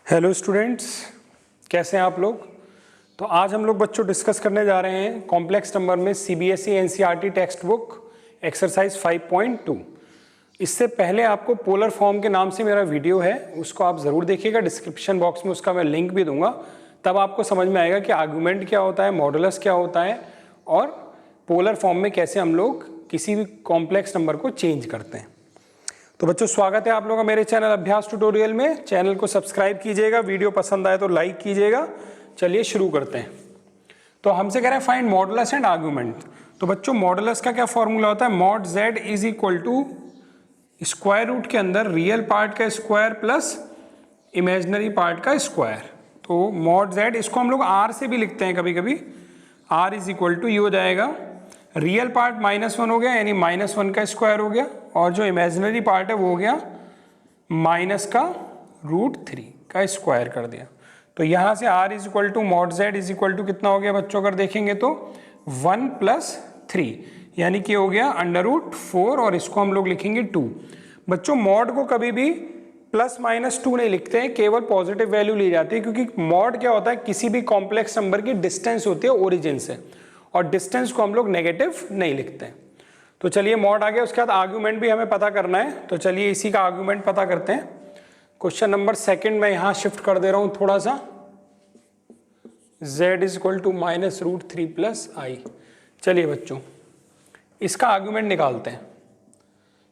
Hello students, कैसे हैं आप लोग। तो आज हम लोग बच्चों डिस्कस करने जा रहे हैं कॉम्प्लेक्स नंबर में CBSE NCERT text book exercise 5.2। इससे पहले आपको पोलर फॉर्म के नाम से मेरा वीडियो है, उसको आप ज़रूर देखिएगा। डिस्क्रिप्शन बॉक्स में उसका मैं लिंक भी दूंगा, तब आपको समझ में आएगा कि आर्गूमेंट क्या होता है, मॉडुलस क्या होता है और पोलर फॉर्म में कैसे हम लोग किसी भी कॉम्प्लेक्स नंबर को चेंज करते हैं। तो बच्चों, स्वागत है आप लोगों का मेरे चैनल अभ्यास ट्यूटोरियल में। चैनल को सब्सक्राइब कीजिएगा, वीडियो पसंद आए तो लाइक कीजिएगा। चलिए शुरू करते हैं। तो हमसे कह रहे हैं फाइंड मॉडुलस एंड आर्गुमेंट। तो बच्चों, मॉडुलस का क्या फॉर्मूला होता है? Mod z is equal to square root के अंदर रियल पार्ट का स्क्वायर प्लस इमेजिनरी पार्ट का स्क्वायर। तो मॉड z, इसको हम लोग r से भी लिखते हैं कभी कभी। r इज इक्वल टू ये हो जाएगा, रियल पार्ट -1 हो गया यानी -1 का स्क्वायर हो गया, और जो इमेजिनरी पार्ट है वो हो गया -√3 का स्क्वायर कर दिया। तो यहाँ से r is equal to mod z is equal to कितना हो गया बच्चों? अगर देखेंगे तो 1 + 3 यानी कि हो गया √4, और इसको हम लोग लिखेंगे 2। बच्चों, मॉड को कभी भी +-2 नहीं लिखते हैं, केवल पॉजिटिव वैल्यू ली जाती है, क्योंकि मॉड क्या होता है? किसी भी कॉम्प्लेक्स नंबर की डिस्टेंस होती है ओरिजिन से, और डिस्टेंस को हम लोग नेगेटिव नहीं लिखते हैं। तो चलिए, मॉड आ गया। उसके बाद आर्गुमेंट भी हमें पता करना है, तो चलिए इसी का आर्गुमेंट पता करते हैं। क्वेश्चन नंबर 2 में यहाँ शिफ्ट कर दे रहा हूँ थोड़ा सा। z is equal to -√3 + i। चलिए बच्चों, इसका आर्गुमेंट निकालते हैं।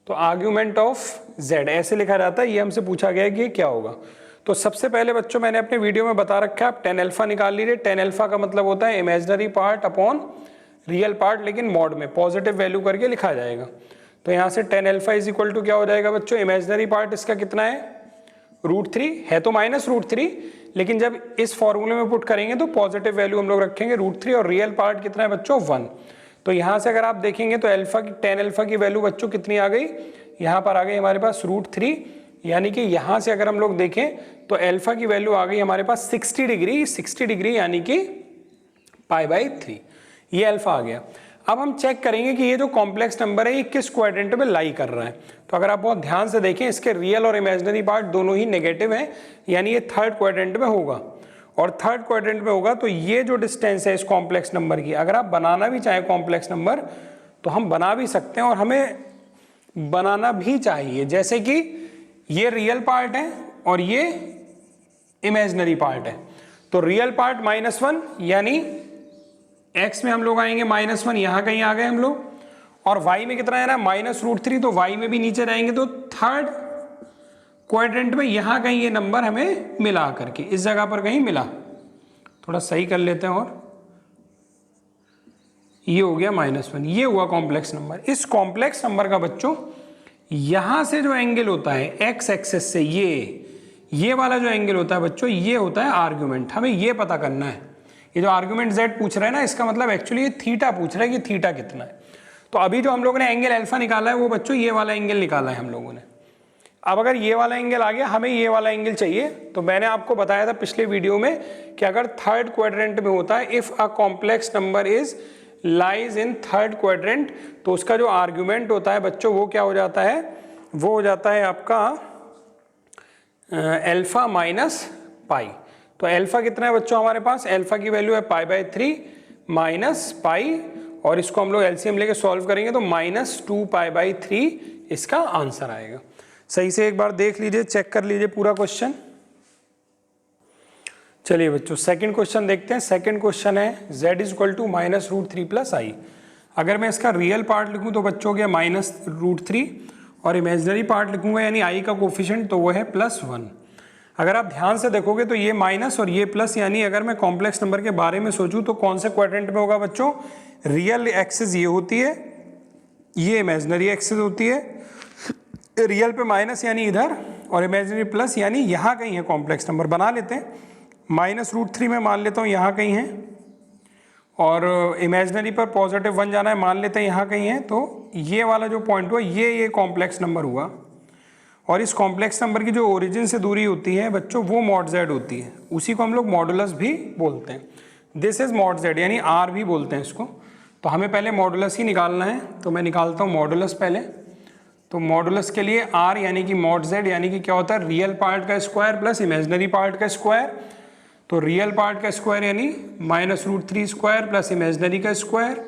तो आर्गुमेंट ऑफ z ऐसे लिखा जाता है, ये हमसे पूछा गया है कि ये क्या होगा। तो सबसे पहले बच्चों, मैंने अपने वीडियो में बता रखा है, आप tan अल्फा निकाल लीजिए। tan अल्फा का मतलब होता है imaginary part upon real part, लेकिन मॉड में पॉजिटिव वैल्यू करके लिखा जाएगा। तो यहाँ से tan alpha is equal to क्या हो जाएगा बच्चों? इमेजिनरी पार्ट इसका कितना है? √3 है, तो -√3, लेकिन जब इस फॉर्मूले में पुट करेंगे तो पॉजिटिव वैल्यू हम लोग रखेंगे √3, और रियल पार्ट कितना है बच्चों? 1। तो यहाँ से अगर आप देखेंगे तो tan अल्फा की वैल्यू बच्चों कितनी आ गई? यहाँ पर आ गई हमारे पास √3, यानी कि यहाँ से अगर हम लोग देखें तो अल्फा की वैल्यू आ गई हमारे पास 60 डिग्री, यानी कि π/3। ये अल्फा आ गया। अब हम चेक करेंगे कि ये जो कॉम्प्लेक्स नंबर है ये किस क्वाड्रेंट में लाई कर रहा है। तो अगर आप बहुत ध्यान से देखें, इसके रियल और इमेजिनरी पार्ट दोनों ही नेगेटिव हैं, यानी ये थर्ड क्वाड्रेंट में होगा। और थर्ड क्वाड्रेंट में होगा तो ये जो डिस्टेंस है इस कॉम्प्लेक्स नंबर की, अगर आप बनाना भी चाहें कॉम्प्लेक्स नंबर तो हम बना भी सकते हैं, और हमें बनाना भी चाहिए। जैसे कि ये रियल पार्ट है और ये इमेजिनरी पार्ट है। तो रियल पार्ट -1, यानी x में हम लोग आएंगे -1, यहाँ कहीं आ गए हम लोग, और y में कितना है ना? -√3, तो y में भी नीचे रहेंगे। तो थर्ड क्वाड्रेंट में यहाँ कहीं ये नंबर हमें मिला करके, इस जगह पर कहीं मिला। थोड़ा सही कर लेते हैं, और ये हो गया -1। ये हुआ कॉम्प्लेक्स नंबर। इस कॉम्प्लेक्स नंबर का बच्चों यहां से जो एंगल होता है x एक्सेस से, ये वाला जो एंगल होता है बच्चों, ये होता है आर्गुमेंट। हमें ये पता करना है। ये जो आर्गुमेंट z पूछ रहा है ना, इसका मतलब एक्चुअली ये थीटा पूछ रहा है कि थीटा कितना है। तो अभी जो हम लोगों ने एंगल अल्फा निकाला है वो बच्चों ये वाला एंगल निकाला है हम लोगों ने। अब अगर ये वाला एंगल आ गया, हमें ये वाला एंगल चाहिए। तो मैंने आपको बताया था पिछले वीडियो में कि अगर थर्ड क्वाड्रेंट में होता है, if a complex number is lies in third quadrant, तो उसका जो आर्गुमेंट होता है बच्चों वो क्या हो जाता है? वो हो जाता है आपका अल्फा -π। तो अल्फा कितना है बच्चों हमारे पास? अल्फा की वैल्यू है π/3 -π, और इसको हम लोग एलसीएम लेके सॉल्व करेंगे तो -2π/3 इसका आंसर आएगा। सही से एक बार देख लीजिए, चेक कर लीजिए पूरा क्वेश्चन। चलिए बच्चों, सेकंड क्वेश्चन देखते हैं। सेकंड क्वेश्चन है z is equal to -√3 + i। अगर मैं इसका रियल पार्ट लिखूं तो बच्चों हो गया -√3, और इमेजिनरी पार्ट लिखूंगा यानी i का कोफिशिएंट तो वो है +1। अगर आप ध्यान से देखोगे तो ये माइनस और ये प्लस, यानी अगर मैं कॉम्प्लेक्स नंबर के बारे में सोचूं तो कौन से क्वाड्रेंट में होगा बच्चों? रियल एक्सिस ये होती है, ये इमेजिनरी एक्सिस होती है। रियल पे माइनस यानी इधर, और इमेजिनरी प्लस यानी यहाँ कहीं है कॉम्प्लेक्स नंबर। बना लेते हैं। -√3 में मान लेता हूँ यहाँ कहीं है, और इमेजिनरी पर +1 जाना है, मान लेते हैं यहाँ कहीं है। तो ये वाला जो पॉइंट हुआ ये कॉम्प्लेक्स नंबर हुआ, और इस कॉम्प्लेक्स नंबर की जो ओरिजिन से दूरी होती है बच्चों वो मॉड z होती है। उसी को हम लोग मॉडुलस भी बोलते हैं। दिस इज मॉड z, यानी r भी बोलते हैं इसको। तो हमें पहले मॉडुलस ही निकालना है, तो मैं निकालता हूँ मॉडुलस पहले। तो मॉडुलस के लिए आर यानी कि मॉड जेड यानी कि क्या होता है, रियल पार्ट का स्क्वायर प्लस इमेजिनरी पार्ट का स्क्वायर। तो रियल पार्ट का स्क्वायर यानी -√3 स्क्वायर प्लस इमेजिनरी का स्क्वायर,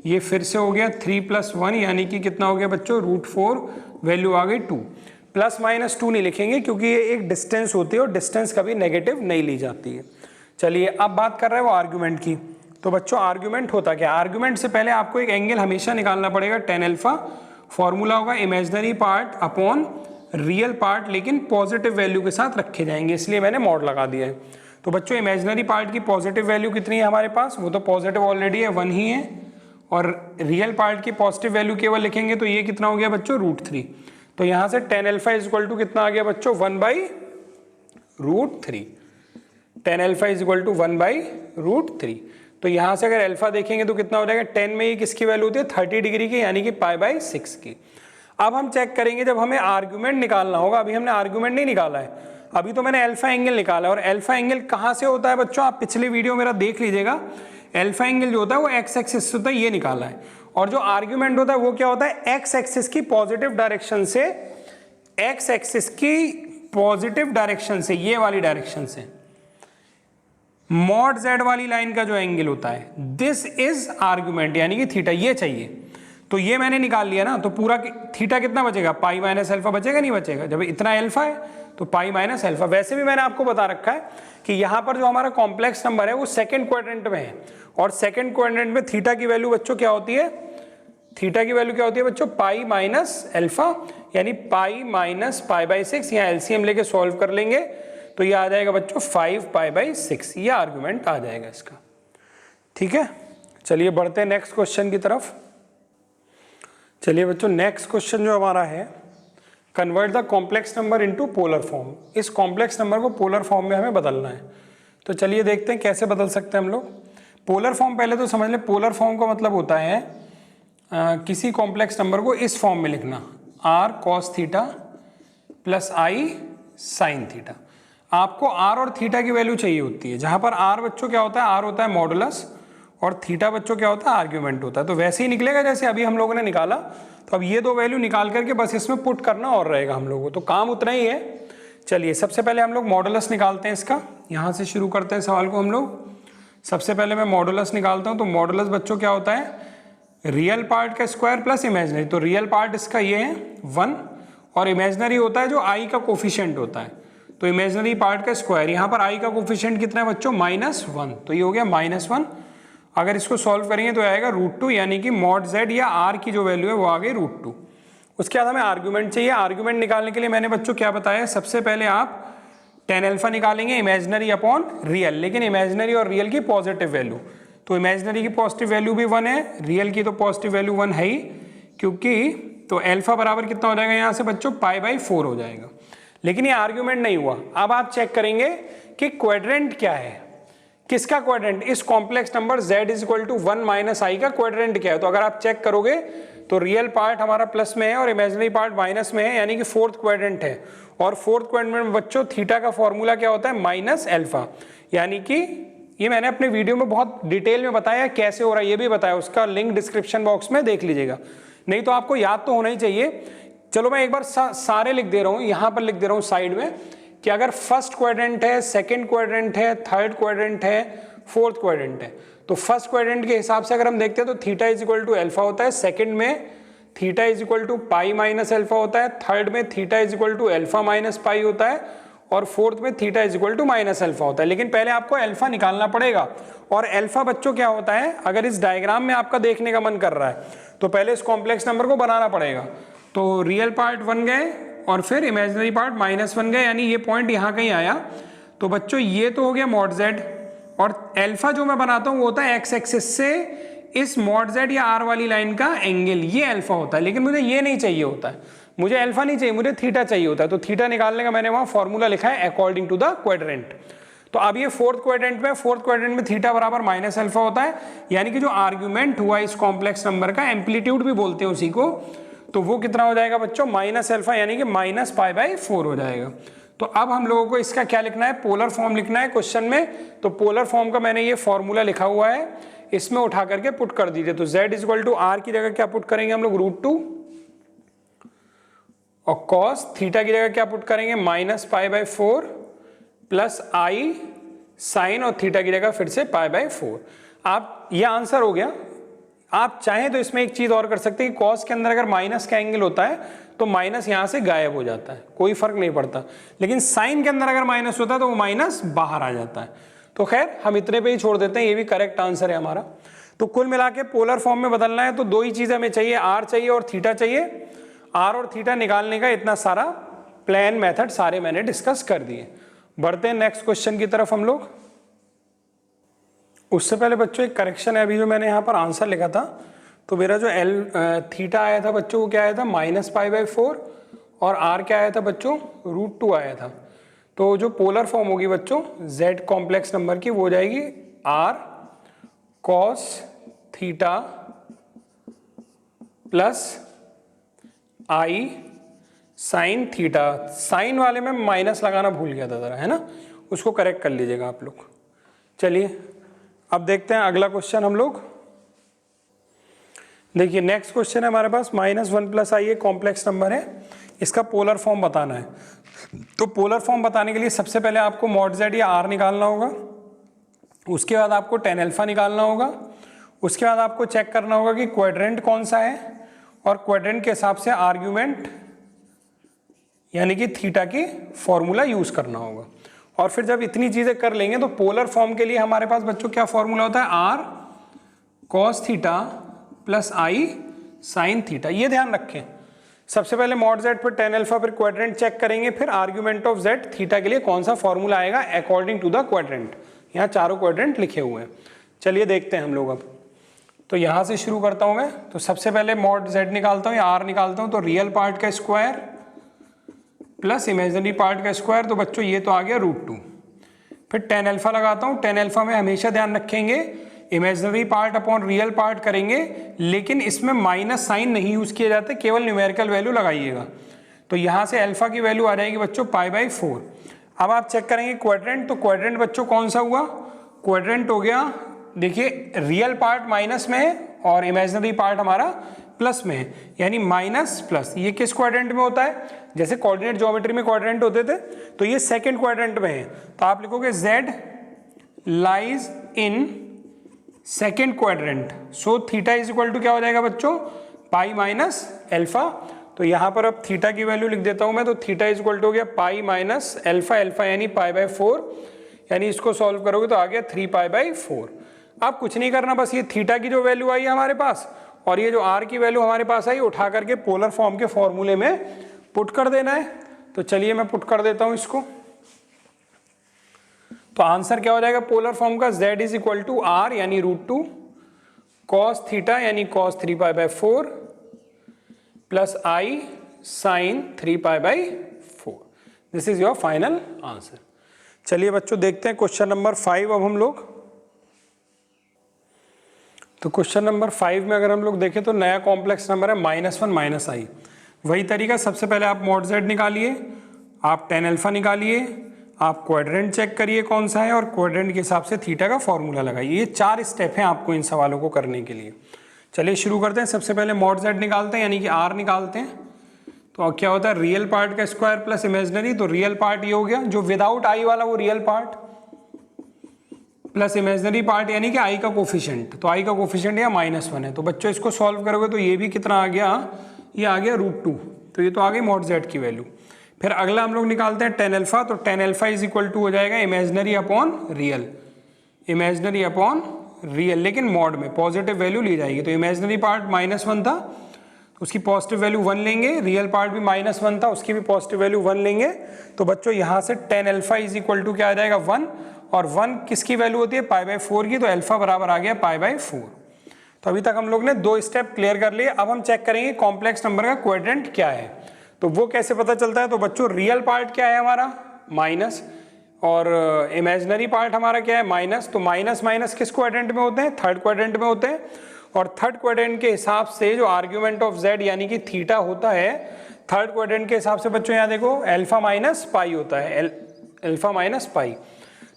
ये फिर से हो गया 3 + 1 यानी कि कितना हो गया बच्चों, √4, वैल्यू आ गई 2। +-2 नहीं लिखेंगे क्योंकि ये एक डिस्टेंस होती है और डिस्टेंस कभी नेगेटिव नहीं ली जाती है। चलिए अब बात कर रहे हैं वो आर्ग्यूमेंट की। तो बच्चों आर्ग्यूमेंट होता क्या, आर्ग्यूमेंट से पहले आपको एक एंगल हमेशा निकालना पड़ेगा tan अल्फा। फॉर्मूला होगा imaginary part upon real part, लेकिन पॉजिटिव वैल्यू के साथ रखे जाएंगे, इसलिए मैंने मॉड लगा दिया है। तो बच्चों इमेजिनरी पार्ट की पॉजिटिव वैल्यू कितनी है हमारे पास, वो तो पॉजिटिव ऑलरेडी है, 1 ही है। और रियल पार्ट की पॉजिटिव वैल्यू केवल लिखेंगे तो ये कितना हो गया बच्चों, √3। तो यहाँ से tan अल्फा इक्वल टू कितना आ गया बच्चों, 1/√3। tan alpha equal to 1/√3। तो यहाँ से अगर अल्फा देखेंगे तो कितना हो जाएगा, 10 में ये किसकी वैल्यू होती है, 30 डिग्री की, यानी कि π/6 की। अब हम चेक करेंगे जब हमें आर्ग्यूमेंट निकालना होगा, अभी हमने आर्ग्यूमेंट नहीं निकाला है, अभी तो मैंने अल्फा एंगल निकाला है। और अल्फा एंगल कहाँ से होता है बच्चों, आप पिछले वीडियो मेरा देख लीजिएगा। अल्फा एंगल जो होता है वो एक्स एक्सिस से होता है, ये निकाला है। और जो आर्ग्यूमेंट होता है वो क्या होता है, एक्स एक्सिस की पॉजिटिव डायरेक्शन से, एक्स एक्सिस की पॉजिटिव डायरेक्शन से, ये वाली डायरेक्शन से मॉड जेड वाली लाइन का जो एंगल होता है, दिस इज आर्ग्यूमेंट, यानी कि थीटा, ये चाहिए। तो ये मैंने निकाल लिया ना, तो पूरा थीटा कितना बचेगा, π-अल्फा बचेगा, नहीं बचेगा, जब इतना अल्फा है तो π-अल्फा। वैसे भी मैंने आपको बता रखा है कि यहाँ पर जो हमारा कॉम्प्लेक्स नंबर है वो सेकंड क्वाड्रेंट में है, और सेकंड क्वाड्रेंट में थीटा की वैल्यू बच्चों क्या होती है, थीटा की वैल्यू क्या होती है बच्चों, π-अल्फा, यानी π-π/6। यहाँ एलसीएम लेके सॉल्व कर लेंगे तो ये आ जाएगा बच्चों 5π/6, ये आर्गुमेंट आ जाएगा इसका। ठीक है, चलिए बढ़ते हैं नेक्स्ट क्वेश्चन की तरफ। चलिए बच्चों नेक्स्ट क्वेश्चन जो हमारा है, convert the complex number into polar form. इस कॉम्प्लेक्स नंबर को पोलर फॉर्म में हमें बदलना है। तो चलिए देखते हैं कैसे बदल सकते हैं हम लोग। पोलर फॉर्म पहले तो समझ लें, पोलर फॉर्म का मतलब होता है किसी कॉम्प्लेक्स नंबर को इस फॉर्म में लिखना, r cos theta plus i sin theta. आपको r और थीटा की वैल्यू चाहिए होती है, जहां पर r बच्चों क्या होता है, r होता है मॉडुलस, और थीटा बच्चों क्या होता है, आर्ग्यूमेंट होता है। तो वैसे ही निकलेगा जैसे अभी हम लोगों ने निकाला। तो अब ये दो वैल्यू निकाल करके बस इसमें पुट करना और रहेगा हम लोगों को, तो काम उतना ही है। चलिए सबसे पहले हम लोग मॉडुलस निकालते हैं इसका, यहाँ से शुरू करते हैं सवाल को हम लोग। सबसे पहले मैं मॉडुलस निकालता हूँ। तो मॉडुलस बच्चों क्या होता है, रियल पार्ट का स्क्वायर प्लस इमेजिनरी। तो रियल पार्ट इसका ये है 1, और इमेजिनरी होता है जो i का कोफिशिएंट होता है, तो इमेजिनरी पार्ट का स्क्वायर। यहाँ पर i का कोफिशिएंट कितना है बच्चों, -1, तो ये हो गया -1। अगर इसको सॉल्व करेंगे तो आएगा √2, यानी कि मॉड z या r की जो वैल्यू है वो आ गई √2। उसके बाद हमें आर्ग्यूमेंट चाहिए। आर्ग्यूमेंट निकालने के लिए मैंने बच्चों क्या बताया, सबसे पहले आप tan अल्फा निकालेंगे इमेजिनरी अपॉन रियल, लेकिन इमेजिनरी और रियल की पॉजिटिव वैल्यू। तो इमेजिनरी की पॉजिटिव वैल्यू भी 1 है, रियल की तो पॉजिटिव वैल्यू 1 है ही, क्योंकि तो अल्फा बराबर कितना हो जाएगा यहाँ से बच्चों, π/4 हो जाएगा। लेकिन ये आर्ग्यूमेंट नहीं हुआ। अब आप चेक करेंगे कि क्वाड्रेंट क्या है, किसका क्वाड्रेंट, इस कॉम्प्लेक्स नंबर z = 1 - i का क्वाड्रेंट क्या है। तो अगर आप चेक करोगे तो रियल पार्ट हमारा प्लस में है और इमेजिनरी पार्ट माइनस में है, यानी कि फोर्थ क्वाड्रेंट है। और फोर्थ क्वाड्रेंट में बच्चों थीटा का फॉर्मूला क्या होता है, -अल्फा। यानी कि ये मैंने अपने वीडियो में बहुत डिटेल में बताया कैसे हो रहा है, ये भी बताया, उसका लिंक डिस्क्रिप्शन बॉक्स में देख लीजिएगा। नहीं तो आपको याद तो होना ही चाहिए। चलो मैं एक बार सारे लिख दे रहा हूँ, यहाँ पर लिख दे रहा हूँ साइड में, कि अगर फर्स्ट क्वाड्रेंट है, सेकंड क्वाड्रेंट है, थर्ड क्वाड्रेंट है, फोर्थ क्वाड्रेंट है, तो फर्स्ट क्वाड्रेंट के हिसाब से अगर हम देखते हैं तो थीटा = अल्फा होता है, सेकंड में थीटा = π-अल्फा होता है, थर्ड में थीटा = अल्फा - π होता है, और फोर्थ में थीटा = -अल्फा होता है। लेकिन पहले आपको अल्फा निकालना पड़ेगा। और अल्फा बच्चों क्या होता है, अगर इस डायग्राम में आपका देखने का मन कर रहा है तो पहले इस कॉम्प्लेक्स नंबर को बनाना पड़ेगा। तो रियल पार्ट 1 गए और फिर इमेजिनरी पार्ट -1 गए, यानी ये पॉइंट यहाँ कहीं आया। तो बच्चों ये तो हो गया मॉड z, और अल्फा जो मैं बनाता हूँ वो होता है एक्स एक्सिस से इस मॉड z या r वाली लाइन का एंगल, ये अल्फा होता है। लेकिन मुझे ये नहीं चाहिए होता है, मुझे अल्फा नहीं चाहिए, मुझे थीटा चाहिए होता है। तो थीटा निकालने का मैंने वहाँ फॉर्मूला लिखा है अकॉर्डिंग टू द क्वाड्रेंट। तो अब ये फोर्थ क्वाड्रेंट में थीटा बराबर -अल्फा होता है, यानी कि जो आर्ग्यूमेंट हुआ इस कॉम्प्लेक्स नंबर का, एम्पलीट्यूड भी बोलते हैं उसी को, तो वो कितना हो जाएगा बच्चों, -अल्फा, यानी कि -π/4 हो जाएगा। तो अब हम लोगों को इसका क्या लिखना है, पोलर फॉर्म लिखना है क्वेश्चन में। तो पोलर फॉर्म का मैंने ये फॉर्मूला लिखा हुआ है, इसमें उठा करके पुट कर दीजिए। तो z = r की जगह क्या पुट करेंगे हम लोग, √2, और कॉस थीटा की जगह क्या पुट करेंगे, minus pi by 4 plus i sine, और थीटा की जगह फिर से पाई बाय 4। आप ये आंसर हो गया। आप चाहें तो इसमें एक चीज और कर सकते हैं कि कॉस के अंदर अगर माइनस का एंगल होता है तो माइनस यहां से गायब हो जाता है, कोई फर्क नहीं पड़ता। लेकिन साइन के अंदर अगर माइनस होता है तो वो माइनस बाहर आ जाता है। तो खैर हम इतने पे ही छोड़ देते हैं, ये भी करेक्ट आंसर है हमारा। तो कुल मिला के पोलर फॉर्म में बदलना है तो दो ही चीजें हमें चाहिए, आर चाहिए और थीटा चाहिए। आर और थीटा निकालने का इतना सारा प्लान मेथड सारे मैंने डिस्कस कर दिए। बढ़ते हैं नेक्स्ट क्वेश्चन की तरफ हम लोग। उससे पहले बच्चों एक करेक्शन है, अभी जो मैंने यहाँ पर आंसर लिखा था तो मेरा जो थीटा आया था बच्चों वो क्या आया था, माइनस पाई बाय 4, और आर क्या आया था बच्चों, √2 आया था। तो जो पोलर फॉर्म होगी बच्चों z कॉम्प्लेक्स नंबर की वो हो जाएगी r cos theta plus i sine theta. Sine वाले में माइनस लगाना भूल गया था जरा, है ना, उसको करेक्ट कर लीजिएगा आप लोग। चलिए अब देखते हैं अगला क्वेश्चन हम लोग। देखिए नेक्स्ट क्वेश्चन है हमारे पास, -1 प्लस आई एक कॉम्प्लेक्स नंबर है, इसका पोलर फॉर्म बताना है। तो पोलर फॉर्म बताने के लिए सबसे पहले आपको मॉड z या r निकालना होगा, उसके बाद आपको tan अल्फा निकालना होगा, उसके बाद आपको चेक करना होगा कि क्वाड्रेंट कौन सा है, और क्वाड्रेंट के हिसाब से आर्ग्यूमेंट यानी कि थीटा की फॉर्मूला यूज करना होगा। और फिर जब इतनी चीजें कर लेंगे तो पोलर फॉर्म के लिए हमारे पास बच्चों क्या फॉर्मूला होता है, r cos theta plus i sine theta. ये ध्यान रखें, सबसे पहले मॉड z पर tan अल्फा, फिर क्वाड्रेंट चेक करेंगे, फिर आर्ग्यूमेंट ऑफ z थीटा के लिए कौन सा फॉर्मूला आएगा अकॉर्डिंग टू द क्वाड्रेंट। यहाँ चारों क्वाड्रेंट लिखे हुए हैं। चलिए देखते हैं हम लोग अब। तो यहाँ से शुरू करता हूँ मैं। तो सबसे पहले मॉड z निकालता हूँ या r निकालता हूँ, तो रियल पार्ट का स्क्वायर प्लस इमेजिनरी पार्ट का स्क्वायर, तो बच्चों ये तो आ गया √2। फिर tan अल्फा लगाता हूँ। tan अल्फा में हमेशा ध्यान रखेंगे imaginary part upon real part करेंगे, लेकिन इसमें माइनस साइन नहीं यूज किए जाते, केवल न्यूमेरिकल वैल्यू लगाइएगा। तो यहाँ से अल्फा की वैल्यू आ जाएगी बच्चों पाई बाय 4। अब आप चेक करेंगे क्वाड्रेंट, तो क्वाड्रेंट बच्चों कौन सा हुआ, क्वाड्रेंट हो गया, देखिए रियल पार्ट माइनस में है और इमेजिनरी पार्ट हमारा प्लस में है, यानी माइनस प्लस। ये किस क्वाड्रेंट में होता है, जैसे कोऑर्डिनेट ज्योमेट्री में क्वाड्रेंट होते थे, तो ये सेकंड क्वाड्रेंट में है। तो आप लिखोगे z lies in second quadrant, so theta is equal to क्या हो जाएगा बच्चों, पाई माइनस अल्फा। तो यहाँ पर अब थीटा की वैल्यू लिख देता हूँ मैं, तो थीटा इज इक्वल टू हो गया पाई माइनस अल्फा, अल्फा यानी पाई बाय 4, यानी इसको सॉल्व करोगे तो आ गया 3 पाई बाय 4। अब कुछ नहीं करना, बस ये थीटा की जो वैल्यू आई है हमारे पास और ये जो आर की वैल्यू हमारे पास आई, उठा करके पोलर फॉर्म के फॉर्मूले में पुट कर देना है। तो चलिए मैं पुट कर देता हूँ इसको। तो आंसर क्या हो जाएगा पोलर फॉर्म का, z is equal to r यानी √2 cos थीटा यानी cos 3 pi by 4 plus i sine 3 pi by 4। This is your final answer. चलिए बच्चों देखते हैं क्वेश्चन नंबर 5 अब हम लोग। तो क्वेश्चन नंबर 5 में अगर हम लोग देखें तो नया कॉम्प्लेक्स नंबर है -1 - i। वही तरीका, सबसे पहले आप मॉड z निकालिए, आप tan अल्फा निकालिए, आप क्वाड्रेंट चेक करिए कौन सा है और क्वाड्रेंट के हिसाब से थीटा का फॉर्मूला लगाइए। ये 4 स्टेप हैं आपको इन सवालों को करने के लिए। चलिए शुरू करते हैं। सबसे पहले मॉड z निकालते हैं यानी कि r निकालते हैं। तो क्या होता है, रियल पार्ट का स्क्वायर प्लस इमेजिनरी, तो रियल पार्ट ये हो गया, जो विदाउट i वाला वो real part plus imaginary part यानी कि i का कोफिशिएंट। तो i का कोफिशिएंट या -1 है। तो बच्चों इसको सॉल्व करोगे तो ये भी कितना आ गया, ये आ गया √2। तो ये तो आ गई मॉड z की वैल्यू। फिर अगला हम लोग निकालते हैं tan अल्फा। तो tan alpha is equal to हो जाएगा imaginary upon real, imaginary upon real, लेकिन मॉड में पॉजिटिव वैल्यू ली जाएगी। तो इमेजिनरी पार्ट -1 था, उसकी पॉजिटिव वैल्यू 1 लेंगे, रियल पार्ट भी -1 था, उसकी भी पॉजिटिव वैल्यू 1 लेंगे। तो बच्चों यहाँ से tan alpha is equal to क्या आ जाएगा 1, और 1 किसकी वैल्यू होती है, पाई बाय 4 की। तो अल्फा बराबर आ गया पाई बाय 4। तो अभी तक हम लोग ने 2 स्टेप क्लियर कर लिए। अब हम चेक करेंगे कॉम्प्लेक्स नंबर का क्वाड्रेंट क्या है। तो वो कैसे पता चलता है, तो बच्चों रियल पार्ट क्या है हमारा माइनस, और इमेजिनरी पार्ट हमारा क्या है माइनस। तो माइनस माइनस किस क्वाड्रेंट में होते हैं, थर्ड क्वाड्रेंट में होते हैं। और थर्ड क्वाड्रेंट के हिसाब से जो आर्ग्यूमेंट ऑफ z यानी कि थीटा होता है, थर्ड क्वाड्रेंट के हिसाब से बच्चों यहाँ देखो अल्फा माइनस पाई होता है, अल्फा माइनस पाई।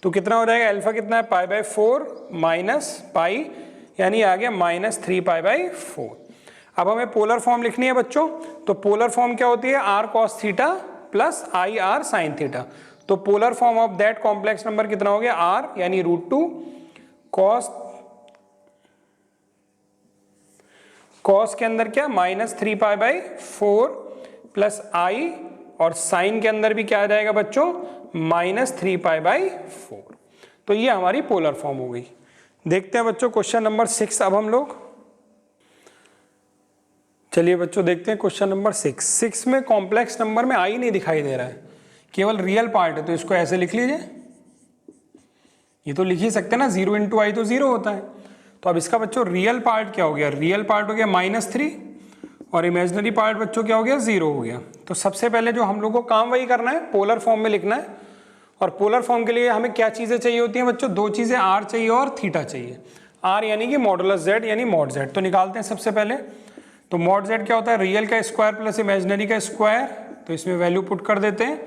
तो कितना हो जाएगा, अल्फा कितना है पाई बाय 4 माइनस पाई, यानी आ गया -3 पाई बाय 4। अब हमें पोलर फॉर्म लिखनी है बच्चों, तो पोलर फॉर्म क्या होती है, r cos theta plus i r sine theta. तो polar form of that complex number कितना हो गया, आर यानी √2 कॉस के अंदर क्या -3π/4 प्लस आई, और साइन के अंदर भी क्या आ जाएगा बच्चों -3π/4। तो ये हमारी पोलर फॉर्म हो गई। देखते हैं बच्चों क्वेश्चन नंबर 6 अब हम लोग। चलिए बच्चों देखते हैं क्वेश्चन नंबर 6 में कॉम्प्लेक्स नंबर में आई नहीं दिखाई दे रहा है, केवल रियल पार्ट है, तो इसको ऐसे लिख लीजिए। ये तो लिख ही सकते हैं ना, 0 × i तो 0 होता है। तो अब इसका बच्चों रियल पार्ट क्या हो गया, रियल पार्ट हो गया -3 और इमेजिनरी पार्ट बच्चों क्या हो गया 0 हो गया। तो सबसे पहले जो हम लोग को काम वही करना है, पोलर फॉर्म में लिखना है। और पोलर फॉर्म के लिए हमें क्या चीज़ें चाहिए होती हैं बच्चों, दो चीज़ें, आर चाहिए और थीटा चाहिए। आर यानी कि मॉडुलस जेड यानी मॉड जेड। तो निकालते हैं सबसे पहले। तो मॉड जेड क्या होता है, रियल का स्क्वायर प्लस इमेजिनरी का स्क्वायर। तो इसमें वैल्यू पुट कर देते हैं।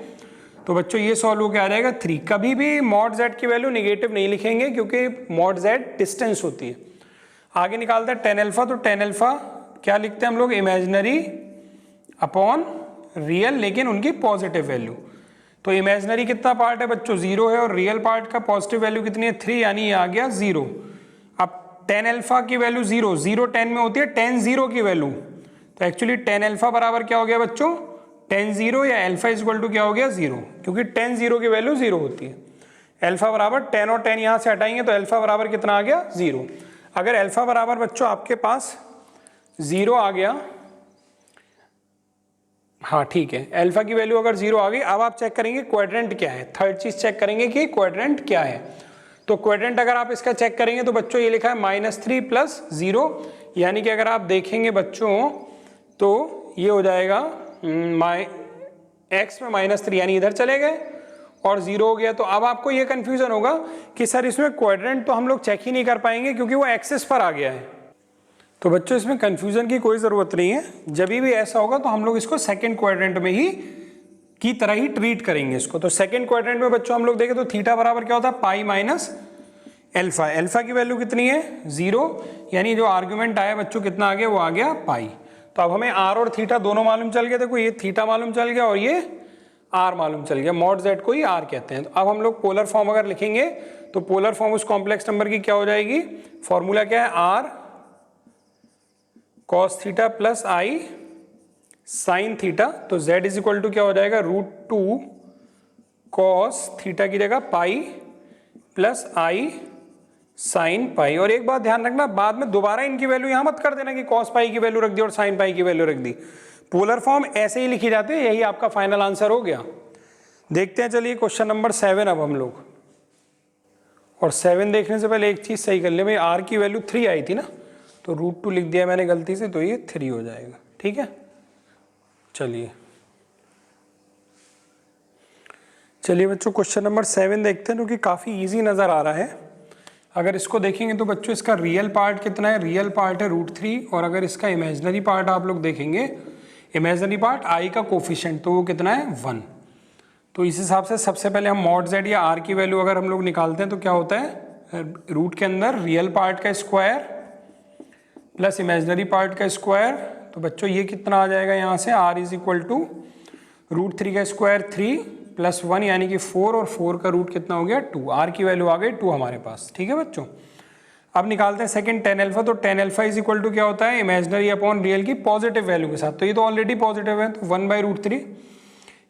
तो बच्चों ये सॉल्व होकर आ जाएगा 3। कभी भी मॉड जेड की वैल्यू निगेटिव नहीं लिखेंगे क्योंकि मॉड जेड डिस्टेंस होती है। आगे निकालते हैं tan अल्फा। तो tan अल्फा क्या लिखते हैं हम लोग, इमेजिनरी अपॉन रियल, लेकिन उनकी पॉजिटिव वैल्यू। तो इमेजिनरी कितना पार्ट है बच्चों 0 है, और रियल पार्ट का पॉजिटिव वैल्यू कितनी है 3, यानी ये आ गया 0। अब tan अल्फा की वैल्यू 0, 0 tan में होती है tan 0 की वैल्यू। तो एक्चुअली tan अल्फा बराबर क्या हो गया बच्चों, tan 0 या अल्फा इक्वल टू क्या हो गया 0, क्योंकि tan 0 की वैल्यू 0 होती है। अल्फा बराबर tan और tan यहाँ से हटाएंगे तो अल्फा बराबर कितना आ गया 0। अगर अल्फा बराबर बच्चों आपके पास 0 आ गया, हाँ ठीक है, अल्फा की वैल्यू अगर 0 आ गई, अब आप चेक करेंगे क्वाड्रेंट क्या है। थर्ड चीज चेक करेंगे कि क्वाड्रेंट क्या है। तो क्वाड्रेंट अगर आप इसका चेक करेंगे तो बच्चों ये लिखा है -3 + 0, यानी कि अगर आप देखेंगे बच्चों तो ये हो जाएगा x में -3, यानी इधर चले गए और 0 हो गया। तो अब आपको ये कंफ्यूजन होगा कि सर इसमें क्वाड्रेंट तो हम लोग चेक ही नहीं कर पाएंगे क्योंकि वो एक्सिस पर आ गया है। तो बच्चों इसमें कंफ्यूजन की कोई ज़रूरत नहीं है। जब भी ऐसा होगा तो हम लोग इसको सेकंड क्वाड्रेंट में ही की तरह ही ट्रीट करेंगे इसको। तो सेकंड क्वाड्रेंट में बच्चों हम लोग देखें तो थीटा बराबर क्या होता है π - अल्फा। अल्फा की वैल्यू कितनी है 0, यानी जो आर्ग्यूमेंट आया बच्चों कितना आ गया, वो आ गया पाई। तो अब हमें आर और थीटा दोनों मालूम चल गया। देखो ये थीटा मालूम चल गया और ये आर मालूम चल गया, मॉड जेड को ही आर कहते हैं। तो अब हम लोग पोलर फॉर्म अगर लिखेंगे तो पोलर फॉर्म उस कॉम्प्लेक्स नंबर की क्या हो जाएगी, फॉर्मूला क्या है, r cos theta plus i sine theta. तो z इज इक्वल टू क्या हो जाएगा, √2 cos थीटा की जगह pi plus i sine pi. और एक बात ध्यान रखना, बाद में दोबारा इनकी वैल्यू यहां मत कर देना कि cos पाई की वैल्यू रख दी और साइन पाई की वैल्यू रख दी। पोलर फॉर्म ऐसे ही लिखी जाती है, यही आपका फाइनल आंसर हो गया। देखते हैं चलिए क्वेश्चन नंबर 7 अब हम लोग। और 7 देखने से पहले एक चीज सही कर ले भाई, आर की वैल्यू 3 आई थी ना, तो √2 लिख दिया मैंने गलती से, तो ये 3 हो जाएगा। ठीक है, चलिए बच्चों क्वेश्चन नंबर 7 देखते हैं, जो कि काफ़ी इजी नज़र आ रहा है। अगर इसको देखेंगे तो बच्चों इसका रियल पार्ट कितना है, रियल पार्ट है √3, और अगर इसका इमेजिनरी पार्ट आप लोग देखेंगे, इमेजिनरी पार्ट आई का कोफिशिएंट, तो वो कितना है 1। तो इस हिसाब से सबसे पहले हम मॉड जेड या आर की वैल्यू अगर हम लोग निकालते हैं तो क्या होता है, रूट के अंदर रियल पार्ट का स्क्वायर प्लस इमेजिनरी पार्ट का स्क्वायर। तो बच्चों ये कितना आ जाएगा यहाँ से, r इज इक्वल टू √3 का स्क्वायर 3 प्लस 1 यानी कि 4, और 4 का रूट कितना हो गया 2। r की वैल्यू आ गई 2 हमारे पास। ठीक है बच्चों, अब निकालते हैं सेकंड tan अल्फा। तो tan alpha is equal to क्या होता है, इमेजिनरी अपॉन रियल की पॉजिटिव वैल्यू के साथ। तो ये तो ऑलरेडी पॉजिटिव है, तो 1/√3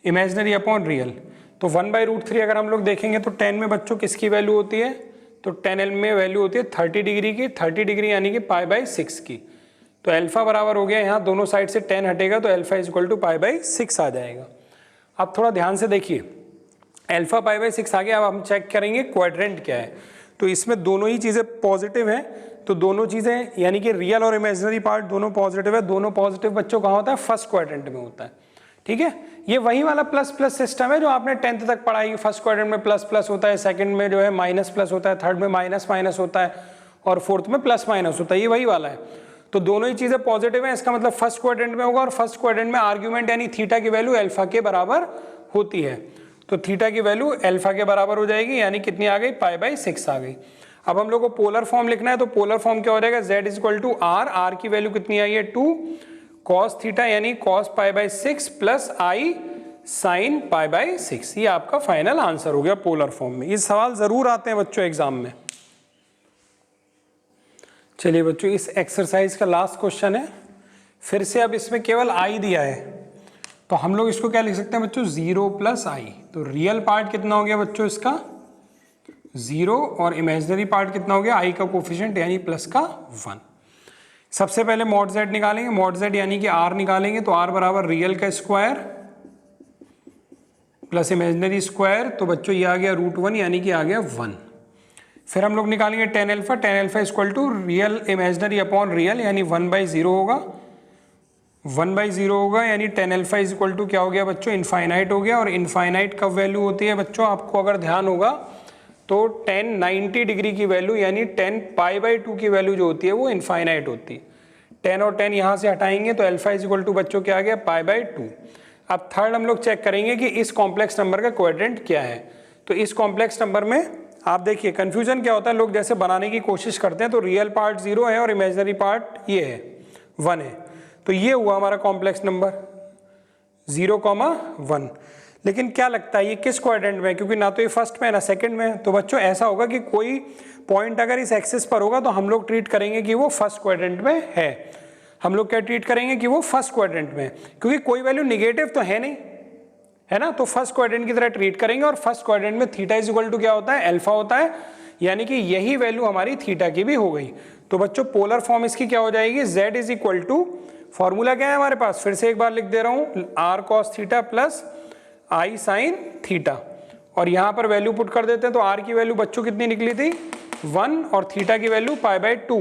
इमेजिनरी अपॉन रियल। तो 1/√3 अगर हम लोग देखेंगे तो tan में बच्चों किसकी वैल्यू होती है, तो tan में वैल्यू होती है 30 डिग्री की, 30 डिग्री यानी कि π/6 की। तो अल्फा बराबर हो गया, यहाँ दोनों साइड से tan हटेगा तो अल्फा इज इक्वल टू π/6 आ जाएगा। अब थोड़ा ध्यान से देखिए, अल्फा π/6 आ गया। अब हम चेक करेंगे क्वाड्रेंट क्या है। तो इसमें दोनों ही चीज़ें पॉजिटिव हैं, तो दोनों चीज़ें यानी कि रियल और इमेजिनरी पार्ट दोनों पॉजिटिव है। दोनों पॉजिटिव बच्चों कहाँ होता है, फर्स्ट क्वाड्रेंट में होता है। ठीक है, ये वही वाला प्लस प्लस सिस्टम है जो आपने 10th तक पढ़ाई। फर्स्ट क्वाड्रेंट में प्लस प्लस होता है, सेकंड में जो है माइनस प्लस होता है, थर्ड में माइनस माइनस होता है, और फोर्थ में प्लस माइनस होता है। ये वही वाला है। तो दोनों ही चीज़ें पॉजिटिव हैं, इसका मतलब फर्स्ट क्वाड्रेंट में होगा, और फर्स्ट क्वाड्रेंट में आर्ग्यूमेंट यानी थीटा की वैल्यू अल्फा के बराबर होती है। तो थीटा की वैल्यू अल्फा के बराबर हो जाएगी, यानी कितनी आ गई, π/6 आ गई। अब हम लोग को पोलर फॉर्म लिखना है, तो पोलर फॉर्म क्या हो जाएगा, z is equal to r, r की वैल्यू कितनी आई है 2 cos थीटा यानी cos π/6 प्लस आई sin π/6। ये आपका फाइनल आंसर हो गया पोलर फॉर्म में। ये सवाल जरूर आते हैं बच्चों एग्जाम में। चलिए बच्चों, इस एक्सरसाइज का लास्ट क्वेश्चन है। फिर से अब इसमें केवल आई दिया है, तो हम लोग इसको क्या लिख सकते हैं बच्चों, 0 प्लस आई। तो रियल पार्ट कितना हो गया बच्चों इसका 0 और इमेजिनरी पार्ट कितना हो गया आई का कोफिशिएंट यानी प्लस का 1। सबसे पहले मॉड z निकालेंगे, मॉड z यानी कि r निकालेंगे, तो r बराबर रियल का स्क्वायर प्लस इमेजिनरी स्क्वायर, तो बच्चों ये आ गया √1 यानी कि आ गया 1। फिर हम लोग निकालेंगे tan alpha, tan alpha equal to real imaginary upon real यानी 1/0 होगा, 1/0 होगा यानी tan alpha is equal to क्या हो गया बच्चों, इनफाइनाइट हो गया। और इनफाइनाइट कब वैल्यू होती है बच्चों, आपको अगर ध्यान होगा तो tan 90 डिग्री की वैल्यू यानी tan π/2 की वैल्यू जो होती है वो इनफाइनाइट होती है। tan और tan यहाँ से हटाएंगे तो अल्फा इज इक्वल टू बच्चों क्या आ गया π/2। अब थर्ड हम लोग चेक करेंगे कि इस कॉम्प्लेक्स नंबर का क्वाड्रेंट क्या है। तो इस कॉम्प्लेक्स नंबर में आप देखिए कंफ्यूजन क्या होता है, लोग जैसे बनाने की कोशिश करते हैं तो रियल पार्ट 0 है और इमेजिनरी पार्ट ये है 1 है, तो ये हुआ हमारा कॉम्प्लेक्स नंबर 0,1। लेकिन क्या लगता है ये किस क्वाड्रेंट में है, क्योंकि ना तो ये फर्स्ट में है ना सेकंड में है। तो बच्चों ऐसा होगा कि कोई पॉइंट अगर इस एक्सिस पर होगा तो हम लोग ट्रीट करेंगे कि वो फर्स्ट क्वाड्रेंट में है। हम लोग क्या ट्रीट करेंगे कि वो फर्स्ट क्वाड्रेंट में है, क्योंकि कोई वैल्यू निगेटिव तो है नहीं, है ना, तो फर्स्ट क्वाड्रेंट की तरह ट्रीट करेंगे। और फर्स्ट क्वाड्रेंट में थीटा इज इक्वल टू क्या होता है, अल्फा होता है, यानी कि यही वैल्यू हमारी थीटा की भी हो गई। तो बच्चों पोलर फॉर्म इसकी क्या हो जाएगी, z is equal to, formula क्या है हमारे पास, फिर से एक बार लिख दे रहा हूं, r cos theta plus i sine theta. और यहां पर वैल्यू पुट कर देते हैं, तो r की वैल्यू बच्चों कितनी निकली थी 1 और थीटा की वैल्यू π/2,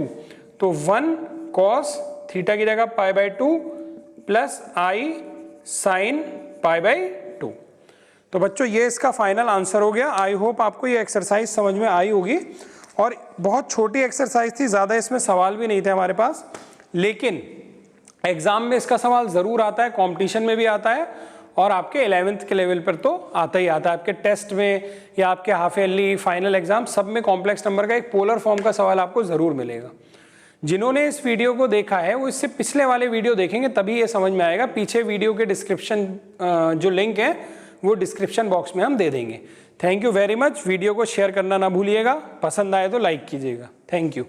तो 1 cos थीटा की जगह π/2 प्लस आई साइन π/2। तो बच्चों ये इसका फाइनल आंसर हो गया। आई होप आपको ये एक्सरसाइज समझ में आई होगी। और बहुत छोटी एक्सरसाइज थी, ज़्यादा इसमें सवाल भी नहीं थे हमारे पास, लेकिन एग्जाम में इसका सवाल ज़रूर आता है, कॉम्पिटिशन में भी आता है और आपके 11th के लेवल पर तो आता ही आता है। आपके टेस्ट में या आपके हाफ ईयरली फाइनल एग्जाम सब में कॉम्प्लेक्स नंबर का एक पोलर फॉर्म का सवाल आपको ज़रूर मिलेगा। जिन्होंने इस वीडियो को देखा है वो इससे पिछले वाले वीडियो देखेंगे तभी ये समझ में आएगा। पीछे वीडियो के डिस्क्रिप्शन जो लिंक है वो डिस्क्रिप्शन बॉक्स में हम दे देंगे। Thank you very much. Video को शेयर करना ना भूलिएगा, पसंद आए तो लाइक कीजिएगा। Thank you.